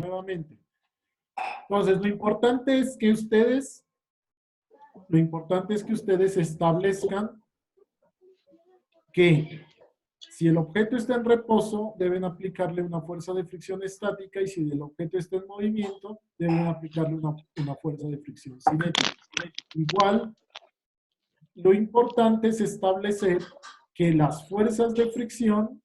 nuevamente. Entonces, lo importante es que ustedes establezcan que si el objeto está en reposo, deben aplicarle una fuerza de fricción estática, y si el objeto está en movimiento, deben aplicarle una fuerza de fricción cinética. Igual, lo importante es establecer que las fuerzas de fricción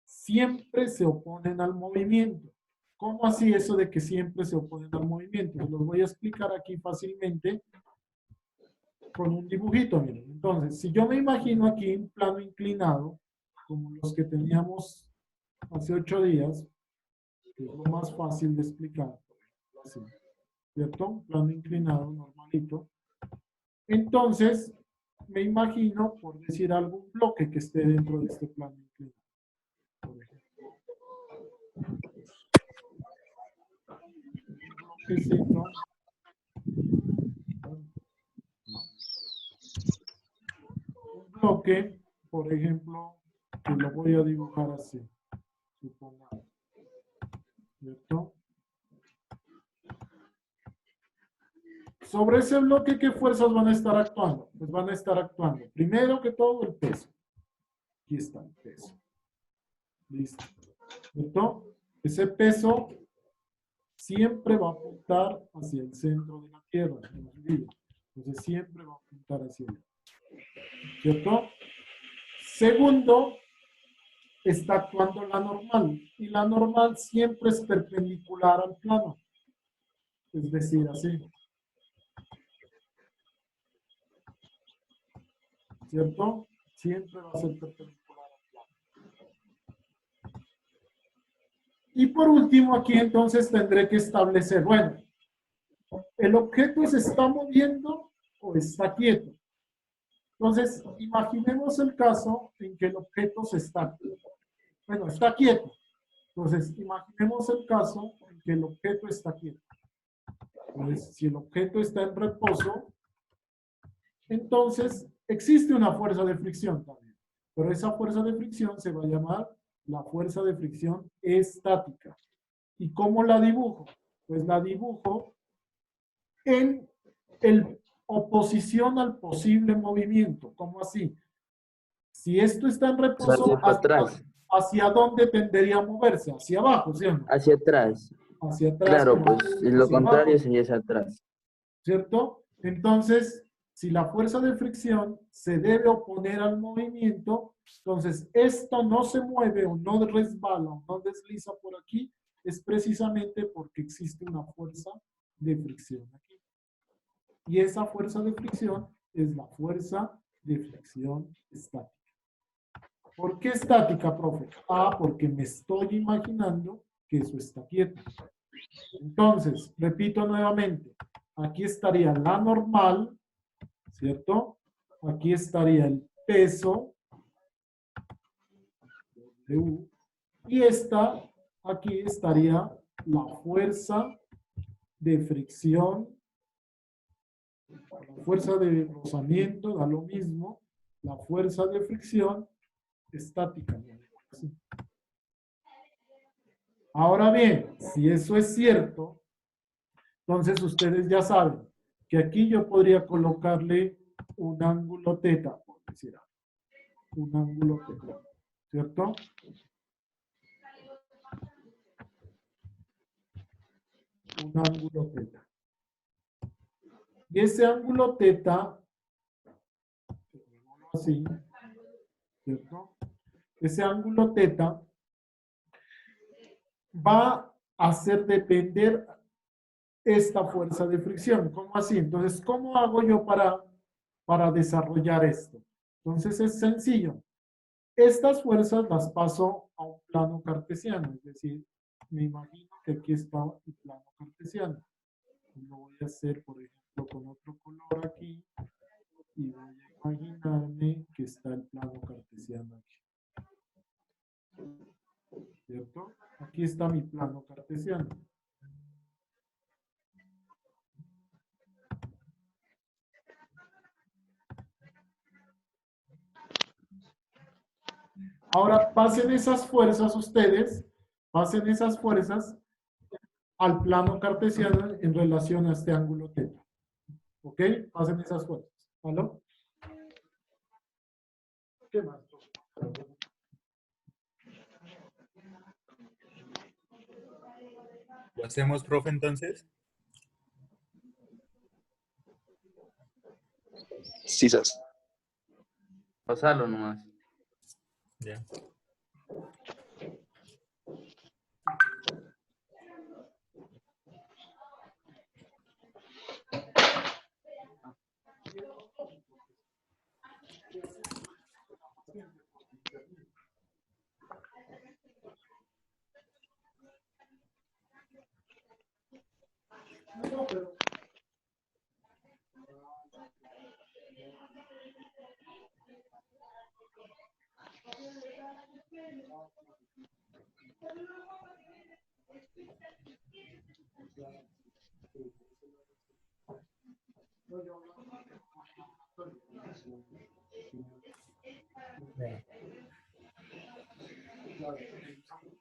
siempre se oponen al movimiento. ¿Cómo así eso de que siempre se oponen al movimiento? Los voy a explicar aquí fácilmente con un dibujito, miren. Entonces, si yo me imagino aquí un plano inclinado, como los que teníamos hace 8 días, que es lo más fácil de explicar, así, ¿cierto? Un plano inclinado normalito. Entonces, me imagino, por decir algún bloque que esté dentro de este plano inclinado. Por ejemplo, bloquecito. Un bloque, por ejemplo, que lo voy a dibujar así, supongamos, ¿cierto? Sobre ese bloque, ¿qué fuerzas van a estar actuando? Pues van a estar actuando, primero que todo, el peso. Aquí está el peso. Listo. ¿Cierto? Ese peso siempre va a apuntar hacia el centro de la Tierra. Entonces siempre va a apuntar hacia allá. ¿Cierto? Segundo, está actuando la normal. Y la normal siempre es perpendicular al plano. Es decir, así. ¿Cierto? Siempre va a ser perpendicular al plano. Y por último, aquí entonces tendré que establecer, bueno, ¿el objeto se está moviendo o está quieto? Entonces, imaginemos el caso en que el objeto está quieto. Entonces, imaginemos el caso en que el objeto está quieto. Entonces, si el objeto está en reposo, entonces existe una fuerza de fricción también. Pero esa fuerza de fricción se va a llamar la fuerza de fricción estática. ¿Y cómo la dibujo? Pues la dibujo en oposición al posible movimiento. ¿Cómo así? Si esto está en reposo, ¿hacia dónde tendería a moverse? Hacia abajo, ¿sí o no? Hacia atrás. Hacia atrás. Claro, pues lo contrario abajo, sería hacia atrás. ¿cierto? Entonces, si la fuerza de fricción se debe oponer al movimiento, entonces esto no se mueve o no resbala o no desliza por aquí, es precisamente porque existe una fuerza de fricción aquí. Y esa fuerza de fricción es la fuerza de fricción estática. ¿Por qué estática, profe? Ah, porque me estoy imaginando que eso está quieto. Entonces, repito nuevamente, aquí estaría la normal, ¿cierto? Aquí estaría el peso, W, y aquí estaría la fuerza de fricción, la fuerza de rozamiento, da lo mismo, la fuerza de fricción estática. Ahora bien, si eso es cierto, entonces ustedes ya saben que aquí yo podría colocarle un ángulo teta, por decir algo. Un ángulo teta, ¿cierto? Un ángulo teta. Y ese ángulo teta, así, ¿cierto? Ese ángulo teta va a hacer depender esta fuerza de fricción. ¿Cómo así? Entonces, ¿cómo hago yo para desarrollar esto? Entonces es sencillo. Estas fuerzas las paso a un plano cartesiano, es decir, me imagino que aquí está el plano cartesiano. Lo voy a hacer, por ejemplo, con otro color aquí y voy a imaginarme que está el plano cartesiano aquí. ¿Cierto? Aquí está mi plano cartesiano. Ahora pasen esas fuerzas ustedes Pasen esas fuerzas al plano cartesiano en relación a este ángulo θ. ¿Ok? Pasen esas fuerzas. ¿Vale? ¿Qué más? ¿Lo hacemos, profe, entonces? Sí, sas. Pasarlo nomás. Ya. No, pero...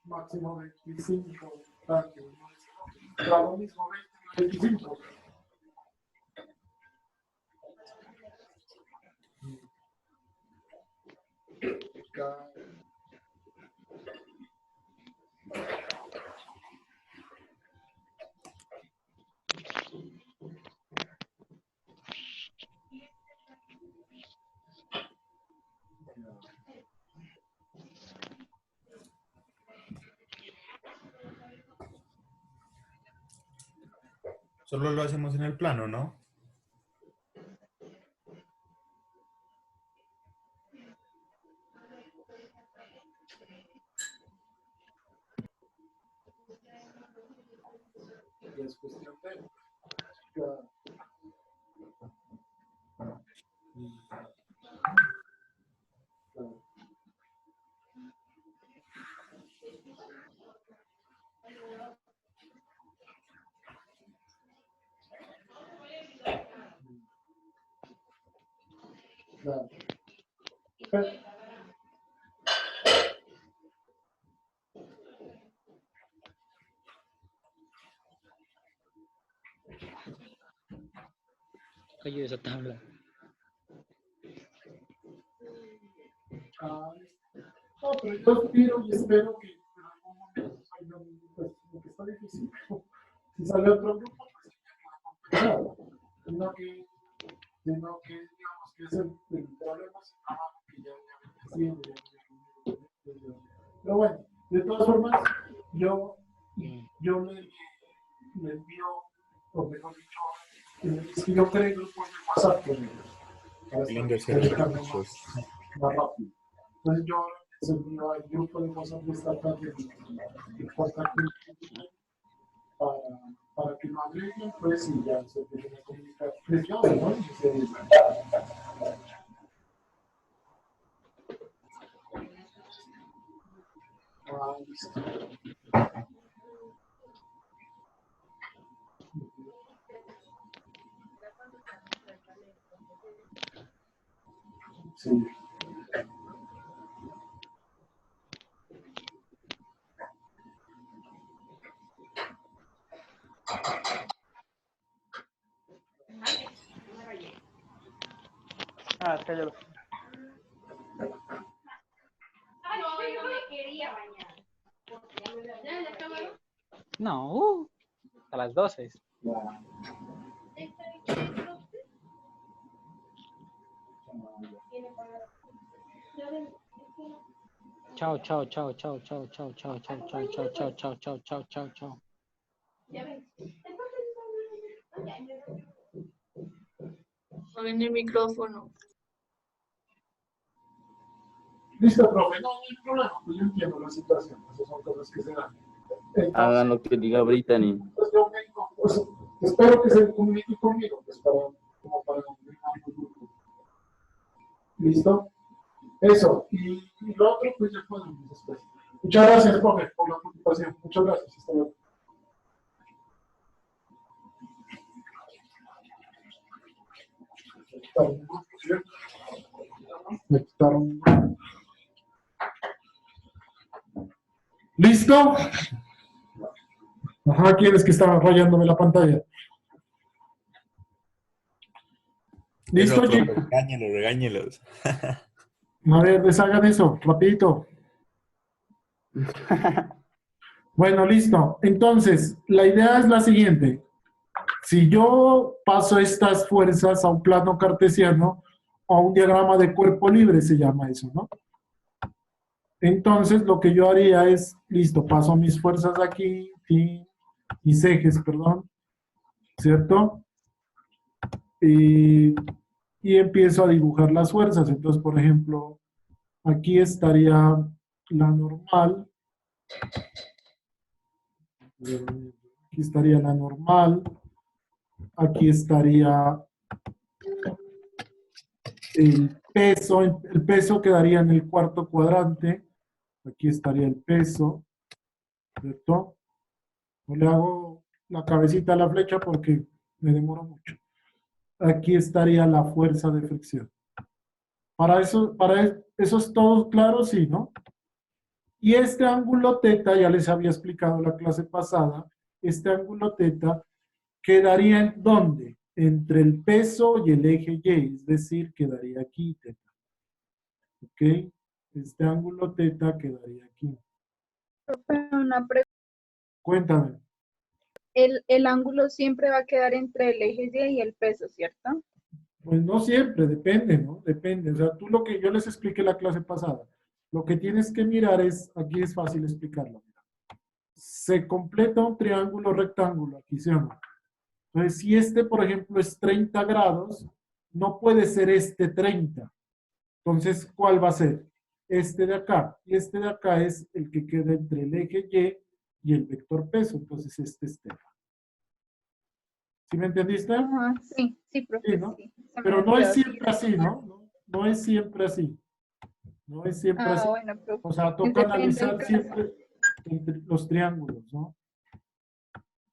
Máximo 25. Para lo mismo 25. Solo lo hacemos en el plano, ¿no? Es cuestión de... Claro. Cayó esa tabla. No, pero yo aspiro y espero que en algún momento salga pues, lo que está difícil. Si sale otro grupo, pues complicado. Sino que digamos que es el problema es el trabajo que ya viene haciendo. Pero bueno, de todas formas, yo le envío, o mejor dicho, es que yo creo grupos de WhatsApp con ellos. Para Lindo estar hacer conectando recursos. más rápido. Entonces yo les envío al grupo de WhatsApp de esta tarde el contacto para que lo agreguen, pues y ya se empiecen a comunicar. Desde hoy, ¿no? Listo. Sí. Cállalo. No, a las 12. Chao, chao, chao, chao, chao, chao, chao, chao, chao, chao, chao, chao, chao, chao, chao, chao. En el micrófono. Listo, profe, no hay problema, pues yo entiendo la situación, esas son cosas que se dan. Hagan lo que diga Brittany. Pues yo vengo, pues, espero que se comunique conmigo, pues como para comunicar el grupo. ¿Listo? Eso, y lo otro, pues ya podemos después. Muchas gracias, profe, por la preocupación. Muchas gracias, hasta luego. Me quitaron. ¿Listo? Ajá, ¿quién es que está rayándome la pantalla? ¿Listo, Eso, chicos? profe, regáñelos, regáñelos. A ver, deshagan eso, rapidito. Bueno, listo. Entonces, la idea es la siguiente. Si yo paso estas fuerzas a un plano cartesiano, a un diagrama de cuerpo libre se llama eso, ¿no? Entonces, lo que yo haría es, listo, paso mis fuerzas aquí, mis ejes, perdón, ¿cierto? Y, y empiezo a dibujar las fuerzas. Entonces, por ejemplo, aquí estaría la normal. Aquí estaría la normal. Aquí estaría el peso. El peso quedaría en el cuarto cuadrante. Aquí estaría el peso, ¿cierto? No le hago la cabecita a la flecha porque me demoro mucho. Aquí estaría la fuerza de fricción. Para eso es todo claro, sí, ¿no? Y este ángulo teta, ya les había explicado la clase pasada, este ángulo teta quedaría ¿en dónde? Entre el peso y el eje Y, es decir, quedaría aquí teta. ¿Ok? Este ángulo teta quedaría aquí. Una pregunta. Cuéntame. El ángulo siempre va a quedar entre el eje Y y el peso, ¿cierto? Pues no siempre, depende, ¿no? Depende. O sea, tú lo que yo les expliqué la clase pasada, lo que tienes que mirar es, aquí es fácil explicarlo. Mira. Se completa un triángulo rectángulo, aquí se llama. Entonces, si este, por ejemplo, es 30 grados, no puede ser este 30. Entonces, ¿cuál va a ser? Este de acá. Y este de acá es el que queda entre el eje Y el vector peso. Entonces, este es teta. ¿Sí me entendiste? Ajá, sí, sí, Sí, profe, ¿no? sí. Se me Pero había no es olvidado. siempre así, ¿no? No es siempre así. No es siempre así. Bueno, profe. O sea, toca Depende del analizar caso. siempre entre los triángulos, ¿no?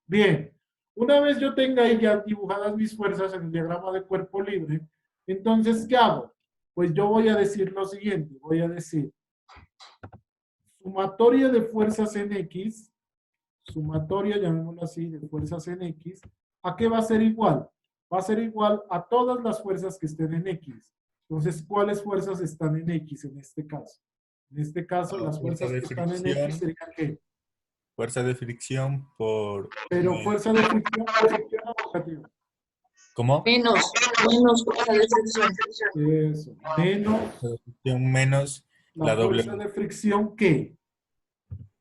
Bien. Una vez yo tenga ahí ya dibujadas mis fuerzas en el diagrama de cuerpo libre, entonces, ¿qué hago? Pues yo voy a decir lo siguiente. Voy a decir sumatoria de fuerzas en X, sumatoria, llamémoslo así, de fuerzas en X, ¿a qué va a ser igual? Va a ser igual a todas las fuerzas que estén en X. Entonces, ¿cuáles fuerzas están en X en este caso? En este caso, las Fuerza fuerzas de que están en X fricción, serían ¿qué? fuerza de fricción por... Pero fuerza de fricción positiva o negativa. ¿Cómo? Menos fuerza de fricción. Eso. Menos Fuerza de fricción menos la la fuerza W. de fricción que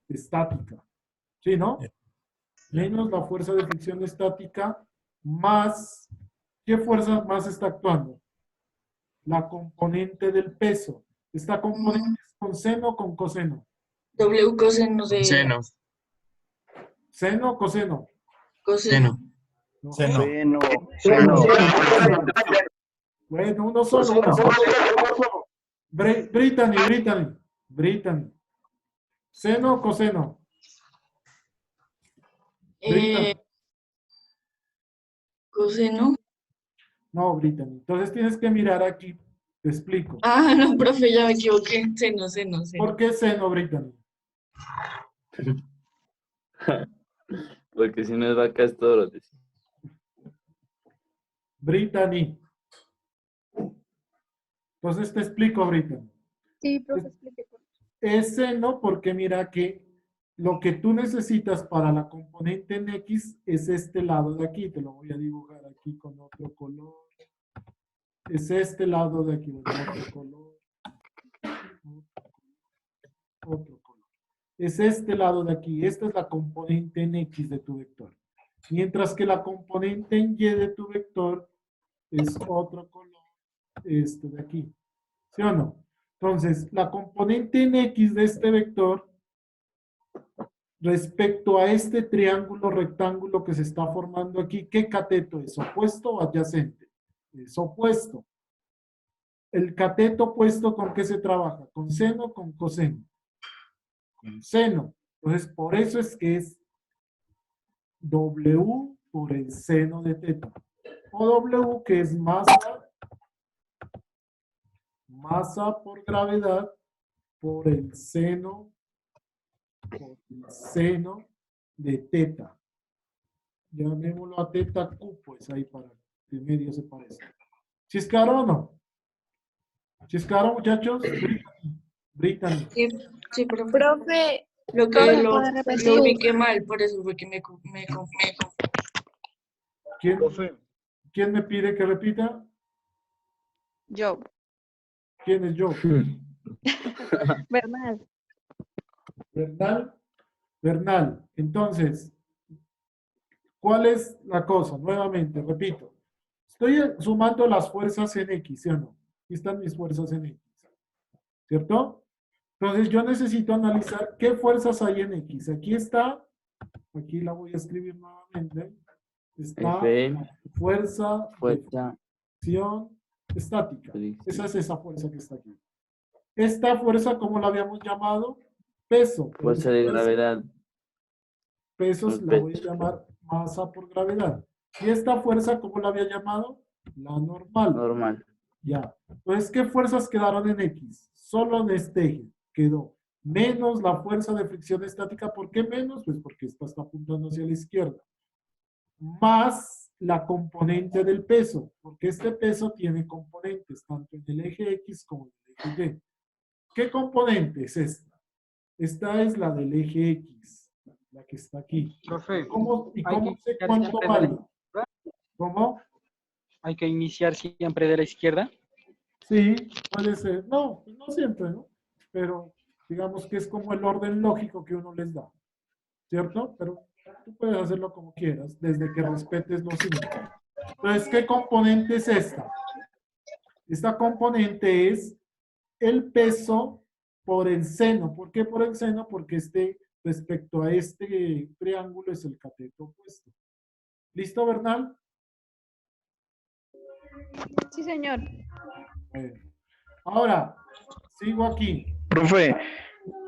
estática. ¿Sí, no? Menos la fuerza de fricción estática más, ¿qué fuerza más está actuando? La componente del peso. ¿Esta componente es con seno o con coseno? W coseno de Seno. ¿Seno o coseno? coseno. No. Seno. Seno. Seno. Bueno, uno solo. Brittany. ¿Seno o coseno? Brittany. Coseno. No, Brittany. Entonces tienes que mirar aquí. Te explico. Ah, no, profe, ya me equivoqué. Seno. ¿Por qué seno, Brittany? Porque si no es vaca es toro. Brittany. Entonces te explico, Brittany. Sí, profe, explique. Por favor. Es seno porque mira que lo que tú necesitas para la componente en X es este lado de aquí. Te lo voy a dibujar aquí con otro color. Es este lado de aquí, otro color. Otro color. Es este lado de aquí. Esta es la componente en X de tu vector. Mientras que la componente en Y de tu vector es otro color, este de aquí. ¿Sí o no? Entonces, la componente en X de este vector respecto a este triángulo rectángulo que se está formando aquí, ¿qué cateto es? ¿Opuesto o adyacente? Es opuesto. El cateto opuesto, ¿con qué se trabaja? ¿Con seno o con coseno? Con seno. Entonces, por eso es que es W por el seno de teta. O W, que es masa por gravedad por el seno por el seno de teta. Llamémoslo a teta Q, pues ahí para que medio se parezca. ¿Sí es claro o no? ¿Sí es claro, muchachos? Brittany. Sí, sí, profe. Profe, Lo que ¿me lo, puede lo repetir? ubiqué mal, por eso fue que me confundí. ¿Quién, Profe, quién me pide que repita? Yo. ¿Quién es yo? Bernal. Bernal. Bernal. Entonces, ¿cuál es la cosa? Nuevamente, repito. Estoy sumando las fuerzas en X, ¿sí o no? Aquí están mis fuerzas en X. ¿Cierto? Entonces, yo necesito analizar qué fuerzas hay en X. Aquí está, aquí la voy a escribir nuevamente. Está F, la fuerza de fuerza, fricción estática. fricción. Esa es esa fuerza que está aquí. Esta fuerza, ¿cómo la habíamos llamado? Peso. Pero fuerza ese de gravedad, pesos el la voy a peso. llamar masa por gravedad. ¿Y esta fuerza cómo la había llamado? La normal. Normal. Ya. Entonces, ¿qué fuerzas quedaron en X? Solo en este eje quedó menos la fuerza de fricción estática. ¿Por qué menos? Pues porque esta está apuntando hacia la izquierda. Más la componente del peso, porque este peso tiene componentes tanto en el eje X como en el eje Y. ¿Qué componente es esta? Esta es la del eje X, la que está aquí. Profe, ¿Cómo, y hay que cómo sé iniciar cuánto siempre de la vale? izquierda. ¿Cómo? Hay que iniciar siempre de la izquierda. Sí, puede ser. No, pues no siempre, ¿no? Pero digamos que es como el orden lógico que uno les da, ¿cierto? Pero tú puedes hacerlo como quieras, desde que respetes los símbolos. Entonces, ¿qué componente es esta? Esta componente es el peso por el seno. ¿Por qué por el seno? Porque respecto a este triángulo es el cateto opuesto. ¿Listo, Bernal? Sí, señor. Bueno. Ahora, sigo aquí.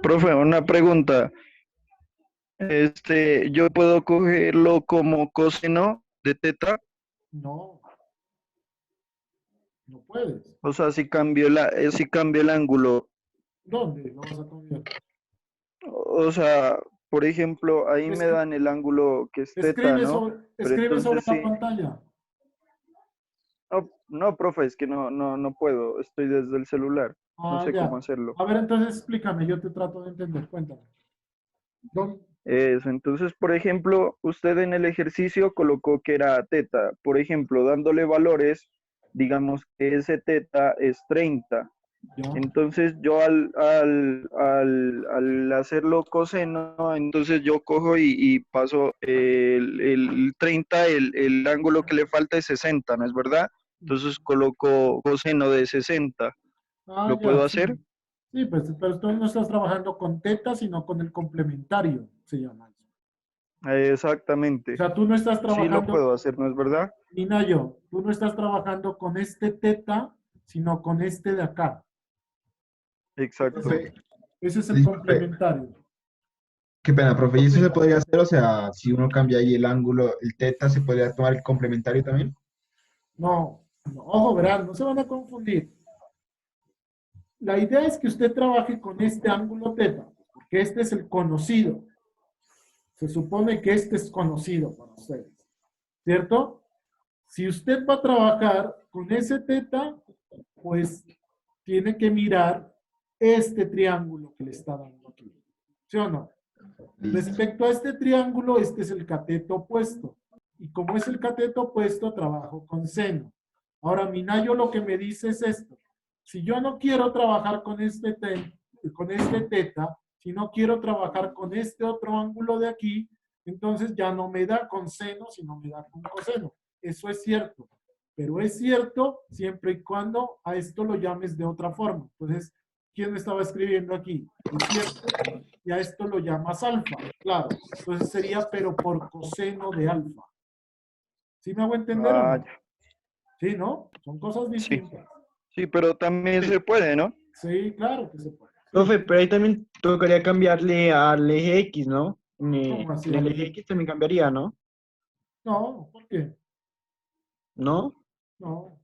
profe, una pregunta. ¿Yo puedo cogerlo como coseno de teta? No, no puedes. O sea, si cambio el ángulo. ¿Dónde lo vas a cambiar? O sea, por ejemplo, ahí me dan el ángulo que es teta, ¿no? Pero Escribe sobre entonces la sí. pantalla. No, profe, es que no puedo. Estoy desde el celular. No Ah, sé cómo ya. hacerlo. A ver, entonces explícame, yo te trato de entender. Cuéntame. ¿Dónde? Eso, entonces, por ejemplo, usted en el ejercicio colocó que era teta. Por ejemplo, dándole valores, digamos que ese teta es 30. Ya. Entonces yo al hacerlo coseno, entonces yo cojo y paso el 30, el ángulo que le falta es 60, ¿no es verdad? Entonces coloco coseno de 60. Ah, ¿Lo ya, puedo sí. hacer? Sí, pues, pero tú no estás trabajando con teta, sino con el complementario, se llama eso. O Exactamente. sea, tú no estás Sí lo trabajando, puedo hacer, ¿no es verdad? ni Nayo, tú no estás trabajando con este teta, sino con este de acá. Exacto. Profe, Ese es el disculpe, complementario. qué pena, profe. ¿Y eso se podría hacer? O sea, si uno cambia ahí el ángulo, el teta, ¿se podría tomar el complementario también? No, no, ojo, verán, no se van a confundir. La idea es que usted trabaje con este ángulo teta, porque este es el conocido. Se supone que este es conocido para ustedes, ¿cierto? Si usted va a trabajar con ese teta, pues tiene que mirar este triángulo que le está dando aquí. ¿Sí o no? Listo. Respecto a este triángulo, este es el cateto opuesto. Y como es el cateto opuesto, trabajo con seno. Ahora, Minayo lo que me dice es esto. Si yo no quiero trabajar con este teta, si no quiero trabajar con este otro ángulo de aquí, entonces ya no me da con seno, sino me da con coseno. Eso es cierto. Pero es cierto siempre y cuando a esto lo llames de otra forma. Entonces, ¿quién me estaba escribiendo aquí? Es cierto. Y a esto lo llamas alfa. Claro. Entonces sería, pero por coseno de alfa. ¿Sí me hago entender o Ah, no? Sí, ¿no? Son cosas sí, distintas. sí, pero también se puede, ¿no? Sí, claro que se puede. Profe, pero ahí también tocaría cambiarle al eje X, ¿no? ¿Cómo así? En el eje X también cambiaría, ¿no? No, ¿por qué? ¿No? No.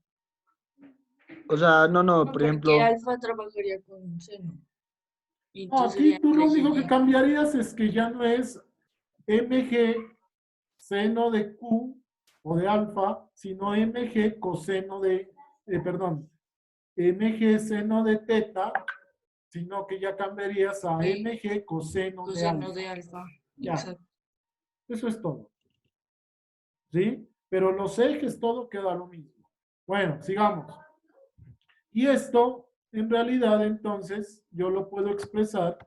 O sea, no, No, por porque ejemplo, alfa trabajaría con seno. Y No, entonces aquí sería tú lo eje único que Y. cambiarías es que ya no es mg seno de q o de alfa, sino mg coseno de, perdón, mg seno de teta, sino que ya cambiarías a Sí. mg coseno de Coseno alfa. de alfa. Ya, Exacto. eso es todo. ¿Sí? Pero los ejes, todo queda lo mismo. Bueno, sigamos. Y esto, en realidad, entonces, yo lo puedo expresar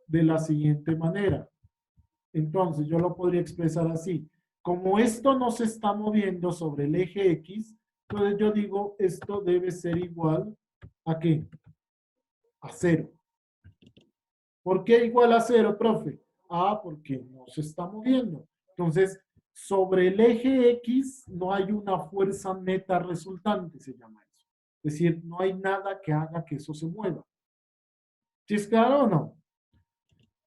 de la siguiente manera. Entonces, yo lo podría expresar así. Como esto no se está moviendo sobre el eje X, entonces yo digo, esto debe ser igual ¿a qué? A 0. ¿Por qué igual a 0, profe? Ah, porque no se está moviendo. Entonces, sobre el eje X no hay una fuerza neta resultante, se llama eso. Es decir, no hay nada que haga que eso se mueva. ¿Sí es claro o no?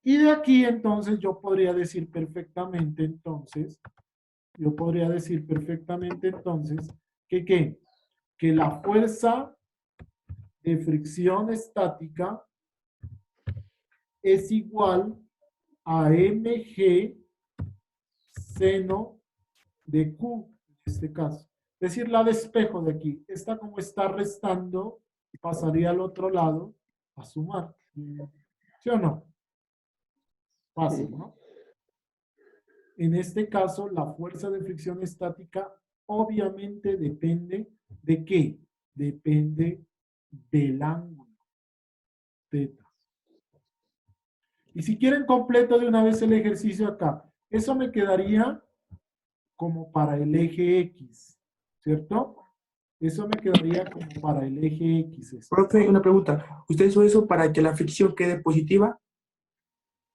Y de aquí entonces yo podría decir perfectamente entonces, que ¿qué? Que la fuerza de fricción estática es igual a mg seno de Q, en este caso. Es decir, la despejo de aquí. Esta como está restando, pasaría al otro lado a sumar. ¿Sí o no? Fácil, ¿no? En este caso, la fuerza de fricción estática obviamente depende ¿de qué? Depende del ángulo θ. Y si quieren completo de una vez el ejercicio acá, eso me quedaría como para el eje X, ¿cierto? Eso me quedaría como para el eje X. Profe, una pregunta. ¿Usted hizo eso para que la fricción quede positiva?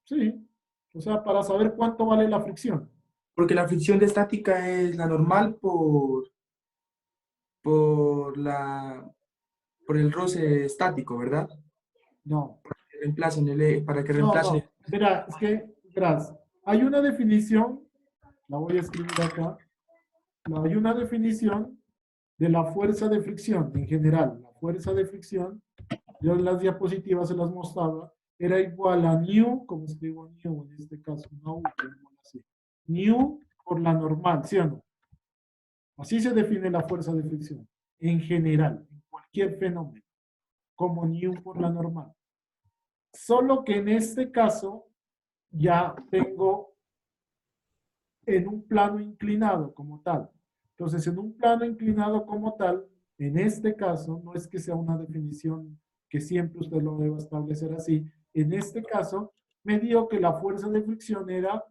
Sí, o sea, para saber cuánto vale la fricción. Porque la fricción de estática es la normal por la, por el roce estático, ¿verdad? No, Que reemplacen para que no, reemplacen. no. Mira, es que, verás, hay una definición, la voy a escribir acá. No, hay una definición de la fuerza de fricción en general. La fuerza de fricción, yo en las diapositivas se las mostraba, era igual a nu, como escribo nu en este caso, no, así. Nu por la normal, ¿sí o no? Así se define la fuerza de fricción, en general, en cualquier fenómeno, como nu por la normal. Solo que en este caso ya tengo en un plano inclinado como tal. Entonces, en un plano inclinado como tal, en este caso, no es que sea una definición que siempre usted lo deba establecer así, en este caso, me dio que la fuerza de fricción era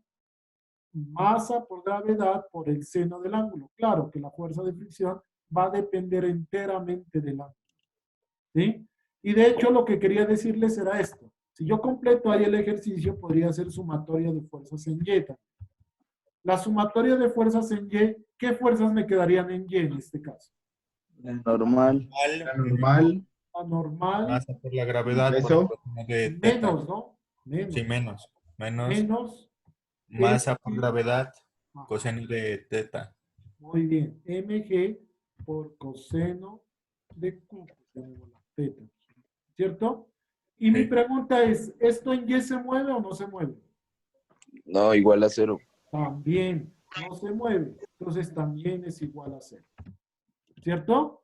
masa por gravedad por el seno del ángulo. Claro que la fuerza de fricción va a depender enteramente del ángulo. ¿Sí? Y de hecho, lo que quería decirles era esto. Si yo completo ahí el ejercicio, podría ser sumatoria de fuerzas en Y. La sumatoria de fuerzas en Y, ¿qué fuerzas me quedarían en Y en este caso? Normal. La normal, La normal Masa por la gravedad por el eso, coseno de teta. menos, ¿no? Sí, Menos. menos. Menos Menos masa por mg. gravedad, Ajá, coseno de teta. muy bien. Mg por coseno de Q, que se llama la teta. ¿Cierto? Y mi Sí. pregunta es, ¿esto en Y se mueve o no se mueve? No, igual a 0. También no se mueve. Entonces también es igual a 0. ¿Cierto?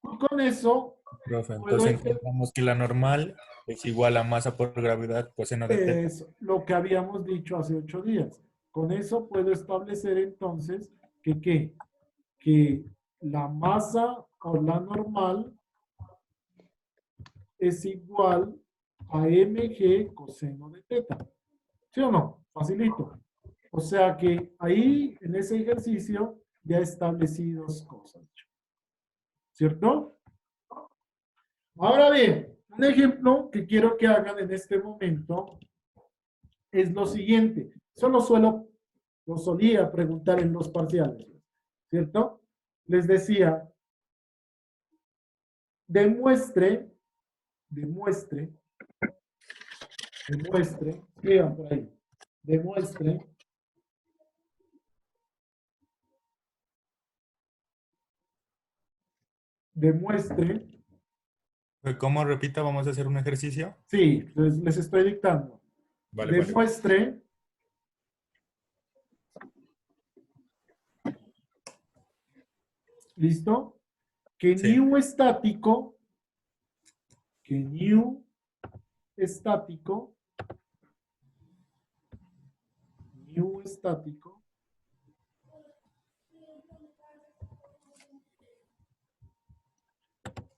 Y con eso Profe, puedo entonces encontramos que la normal es igual a masa por gravedad, coseno de teta. es lo que habíamos dicho hace 8 días. Con eso puedo establecer entonces que, ¿qué? Que la masa por la normal es igual a mg coseno de teta. ¿Sí o no? Facilito. O sea que ahí en ese ejercicio ya establecí dos cosas. ¿Cierto? Ahora bien, un ejemplo que quiero que hagan en este momento es lo siguiente. Eso lo solía preguntar en los parciales, ¿cierto? Les decía, demuestre, escriban por ahí, demuestre Profe, ¿cómo repita? Vamos a hacer un ejercicio. Sí, les estoy dictando. Vale, vale. Demuestre ¿listo? Que Sí. new estático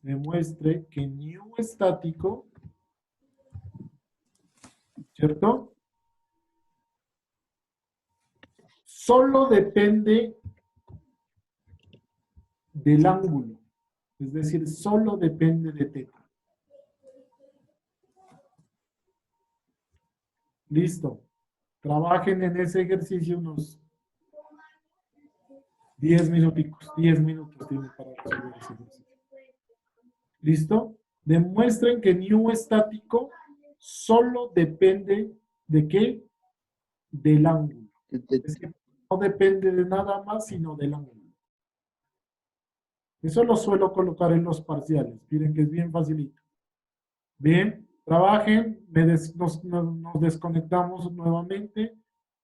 demuestre que new estático, ¿cierto? Solo depende del ángulo, es decir, solo depende de θ. Listo. Trabajen en ese ejercicio unos 10 minuticos. 10 minutos tienen para resolver ese ejercicio. ¿Listo? Demuestren que new estático solo depende ¿de qué? Del ángulo. Es decir, no depende de nada más, sino del ángulo. Eso lo suelo colocar en los parciales. Miren que es bien facilito. Bien, trabajen, nos desconectamos nuevamente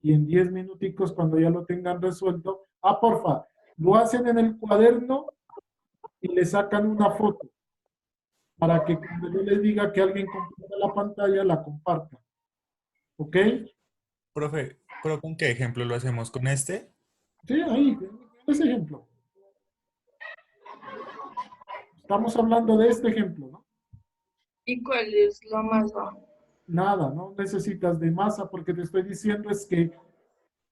y en 10 minuticos cuando ya lo tengan resuelto. Porfa, lo hacen en el cuaderno y le sacan una foto para que cuando yo les diga que alguien comparta la pantalla, la comparta. ¿Ok? Profe, ¿pero con qué ejemplo lo hacemos? ¿Con este? Sí, ahí, ese ejemplo. Estamos hablando de este ejemplo, ¿no? ¿Y cuál es la masa? Nada, no necesitas de masa porque te estoy diciendo es que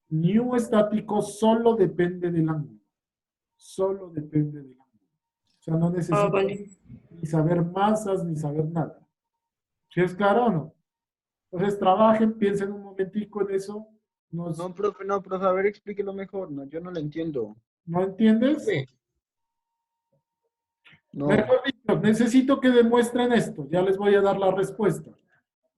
new estático solo depende del ángulo. Solo depende del ángulo. O sea, no necesitas Vale. ni saber masas ni saber nada. ¿Sí es claro o no? Entonces trabajen, piensen un momentico en eso. No, profe, a ver, explíquelo mejor. No, yo no lo entiendo. ¿No entiendes? Sí. No. Mejor dicho, necesito que demuestren esto. Ya les voy a dar la respuesta.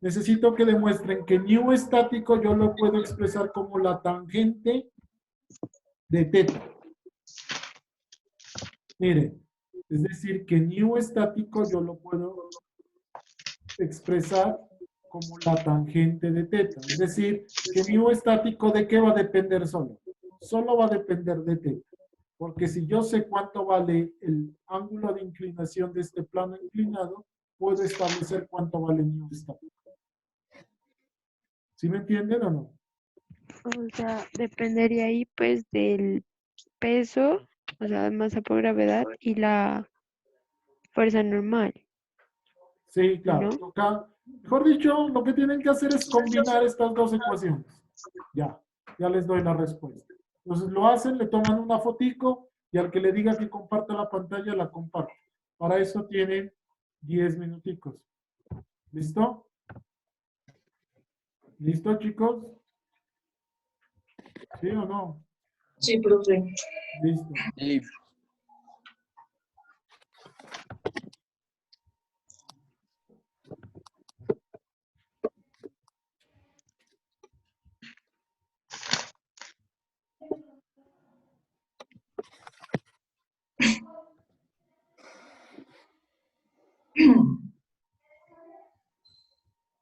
Necesito que demuestren que new estático yo lo puedo expresar como la tangente de θ. Miren, es decir, que new estático yo lo puedo expresar como la tangente de θ. Es decir, que new estático ¿de qué va a depender solo? Solo va a depender de θ. Porque si yo sé cuánto vale el ángulo de inclinación de este plano inclinado, puedo establecer cuánto vale new estático. ¿Sí me entienden o no? O sea, dependería ahí pues del peso, o sea, masa por gravedad y la fuerza normal, Sí, claro. ¿no? Acá, mejor dicho, lo que tienen que hacer es combinar estas dos ecuaciones. Ya les doy la respuesta. Entonces lo hacen, le toman una fotico y al que le diga que comparta la pantalla, la comparte. Para eso tienen 10 minuticos. ¿Listo? ¿Listo, chicos? ¿Sí o no? Sí, profe. Listo. Sí.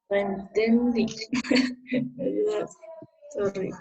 No entendí. Me ayudas. Sorry.